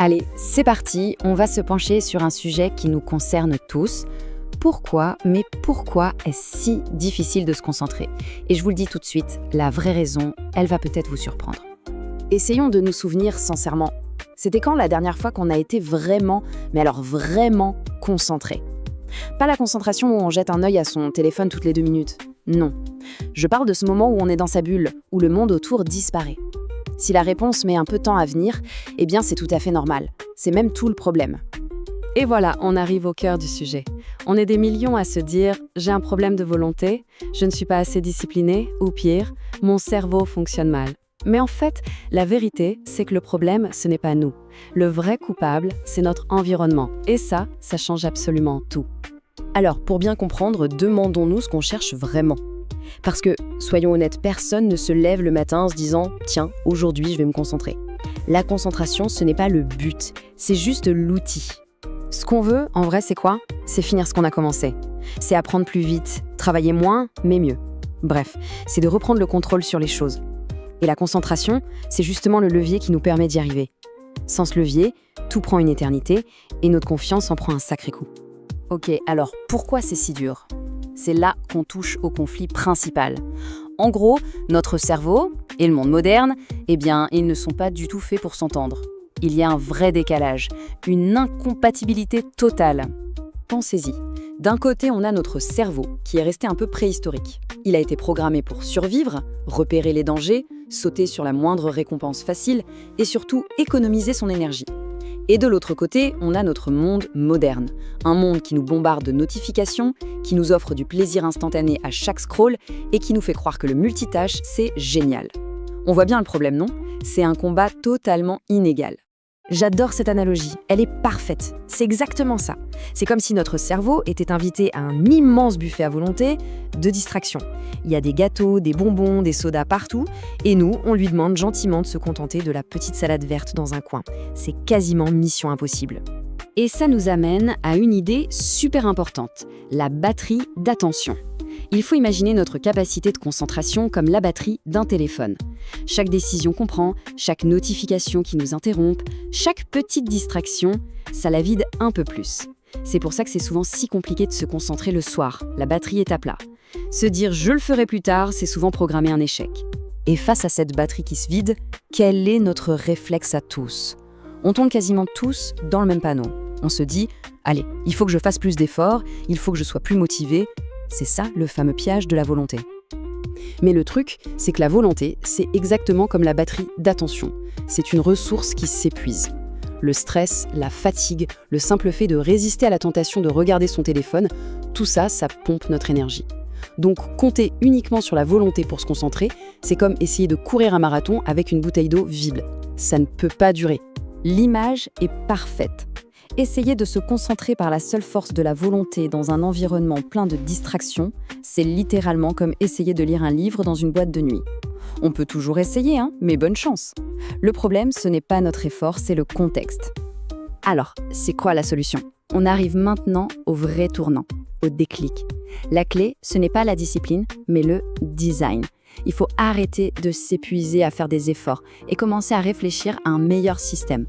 Allez, c'est parti, on va se pencher sur un sujet qui nous concerne tous. Pourquoi est-ce si difficile de se concentrer? Et je vous le dis tout de suite, la vraie raison, elle va peut-être vous surprendre. Essayons de nous souvenir sincèrement. C'était quand la dernière fois qu'on a été vraiment, mais alors vraiment concentré? Pas la concentration où on jette un œil à son téléphone toutes les 2 minutes. Non. Je parle de ce moment où on est dans sa bulle, où le monde autour disparaît. Si la réponse met un peu de temps à venir, eh bien c'est tout à fait normal. C'est même tout le problème. Et voilà, on arrive au cœur du sujet. On est des millions à se dire « j'ai un problème de volonté, je ne suis pas assez discipliné » ou pire, « mon cerveau fonctionne mal ». Mais en fait, la vérité, c'est que le problème, ce n'est pas nous. Le vrai coupable, c'est notre environnement. Et ça change absolument tout. Alors, pour bien comprendre, demandons-nous ce qu'on cherche vraiment. Parce que, soyons honnêtes, personne ne se lève le matin en se disant « tiens, aujourd'hui, je vais me concentrer ». La concentration, ce n'est pas le but, c'est juste l'outil. Ce qu'on veut, en vrai, c'est quoi? C'est finir ce qu'on a commencé. C'est apprendre plus vite, travailler moins, mais mieux. Bref, c'est de reprendre le contrôle sur les choses. Et la concentration, c'est justement le levier qui nous permet d'y arriver. Sans ce levier, tout prend une éternité et notre confiance en prend un sacré coup. Ok, alors pourquoi c'est si dur? C'est là qu'on touche au conflit principal. En gros, notre cerveau et le monde moderne, eh bien, ils ne sont pas du tout faits pour s'entendre. Il y a un vrai décalage, une incompatibilité totale. Pensez-y. D'un côté, on a notre cerveau, qui est resté un peu préhistorique. Il a été programmé pour survivre, repérer les dangers, sauter sur la moindre récompense facile et surtout économiser son énergie. Et de l'autre côté, on a notre monde moderne. Un monde qui nous bombarde de notifications, qui nous offre du plaisir instantané à chaque scroll et qui nous fait croire que le multitâche, c'est génial. On voit bien le problème, non? C'est un combat totalement inégal. J'adore cette analogie, elle est parfaite. C'est exactement ça. C'est comme si notre cerveau était invité à un immense buffet à volonté de distractions. Il y a des gâteaux, des bonbons, des sodas partout, et nous, on lui demande gentiment de se contenter de la petite salade verte dans un coin. C'est quasiment mission impossible. Et ça nous amène à une idée super importante, la batterie d'attention. Il faut imaginer notre capacité de concentration comme la batterie d'un téléphone. Chaque décision qu'on prend, chaque notification qui nous interrompt, chaque petite distraction, ça la vide un peu plus. C'est pour ça que c'est souvent si compliqué de se concentrer le soir, la batterie est à plat. Se dire « je le ferai plus tard », c'est souvent programmer un échec. Et face à cette batterie qui se vide, quel est notre réflexe à tous? On tombe quasiment tous dans le même panneau. On se dit « allez, il faut que je fasse plus d'efforts, il faut que je sois plus motivé ». C'est ça le fameux piège de la volonté. Mais le truc, c'est que la volonté, c'est exactement comme la batterie d'attention. C'est une ressource qui s'épuise. Le stress, la fatigue, le simple fait de résister à la tentation de regarder son téléphone, tout ça, ça pompe notre énergie. Donc, compter uniquement sur la volonté pour se concentrer, c'est comme essayer de courir un marathon avec une bouteille d'eau vide. Ça ne peut pas durer. L'image est parfaite. Essayer de se concentrer par la seule force de la volonté dans un environnement plein de distractions, c'est littéralement comme essayer de lire un livre dans une boîte de nuit. On peut toujours essayer, mais bonne chance. Le problème, ce n'est pas notre effort, c'est le contexte. Alors, c'est quoi la solution? On arrive maintenant au vrai tournant, au déclic. La clé, ce n'est pas la discipline, mais le design. Il faut arrêter de s'épuiser à faire des efforts et commencer à réfléchir à un meilleur système.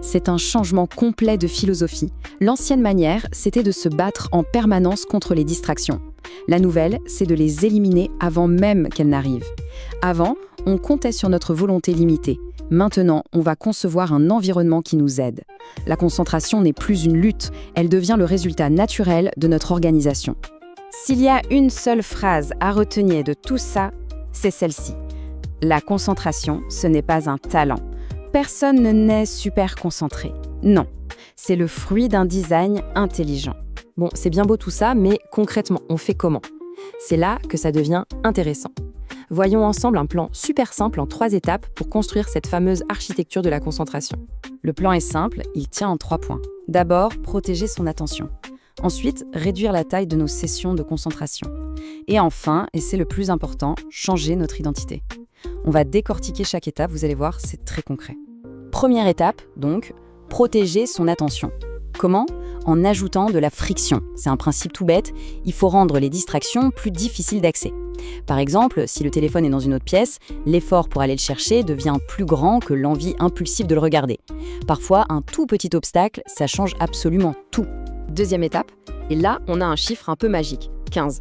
C'est un changement complet de philosophie. L'ancienne manière, c'était de se battre en permanence contre les distractions. La nouvelle, c'est de les éliminer avant même qu'elles n'arrivent. Avant, on comptait sur notre volonté limitée. Maintenant, on va concevoir un environnement qui nous aide. La concentration n'est plus une lutte, elle devient le résultat naturel de notre organisation. S'il y a une seule phrase à retenir de tout ça, c'est celle-ci. La concentration, ce n'est pas un talent. Personne ne naît super concentré. Non, c'est le fruit d'un design intelligent. Bon, c'est bien beau tout ça, mais concrètement, on fait comment? C'est là que ça devient intéressant. Voyons ensemble un plan super simple en 3 étapes pour construire cette fameuse architecture de la concentration. Le plan est simple, il tient en 3 points. D'abord, protéger son attention. Ensuite, réduire la taille de nos sessions de concentration. Et enfin, et c'est le plus important, changer notre identité. On va décortiquer chaque étape, vous allez voir, c'est très concret. Première étape, donc, protéger son attention. Comment? en ajoutant de la friction. C'est un principe tout bête, il faut rendre les distractions plus difficiles d'accès. Par exemple, si le téléphone est dans une autre pièce, l'effort pour aller le chercher devient plus grand que l'envie impulsive de le regarder. Parfois, un tout petit obstacle, ça change absolument tout. Deuxième étape, et là, on a un chiffre un peu magique, 15.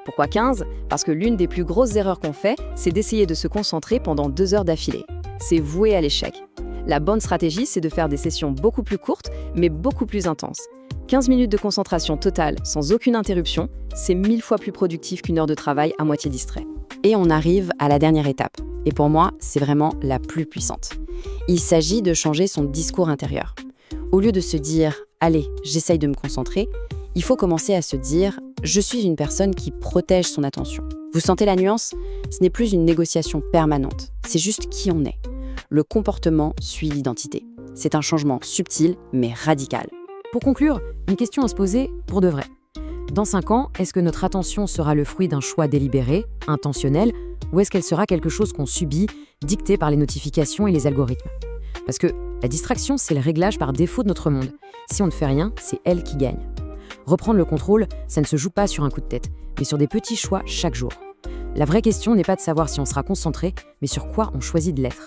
Pourquoi 15 ? Parce que l'une des plus grosses erreurs qu'on fait, c'est d'essayer de se concentrer pendant 2 heures d'affilée. C'est voué à l'échec. La bonne stratégie, c'est de faire des sessions beaucoup plus courtes, mais beaucoup plus intenses. 15 minutes de concentration totale, sans aucune interruption, c'est 1000 fois plus productif qu'une heure de travail à moitié distrait. Et on arrive à la dernière étape. Et pour moi, c'est vraiment la plus puissante. Il s'agit de changer son discours intérieur. Au lieu de se dire « Allez, j'essaye de me concentrer », il faut commencer à se dire « Je suis une personne qui protège son attention ». Vous sentez la nuance ? Ce n'est plus une négociation permanente, c'est juste qui on est. Le comportement suit l'identité. C'est un changement subtil, mais radical. Pour conclure, une question à se poser pour de vrai. Dans 5 ans, est-ce que notre attention sera le fruit d'un choix délibéré, intentionnel, ou est-ce qu'elle sera quelque chose qu'on subit, dicté par les notifications et les algorithmes ? Parce que la distraction, c'est le réglage par défaut de notre monde. Si on ne fait rien, c'est elle qui gagne. Reprendre le contrôle, ça ne se joue pas sur un coup de tête, mais sur des petits choix chaque jour. La vraie question n'est pas de savoir si on sera concentré, mais sur quoi on choisit de l'être.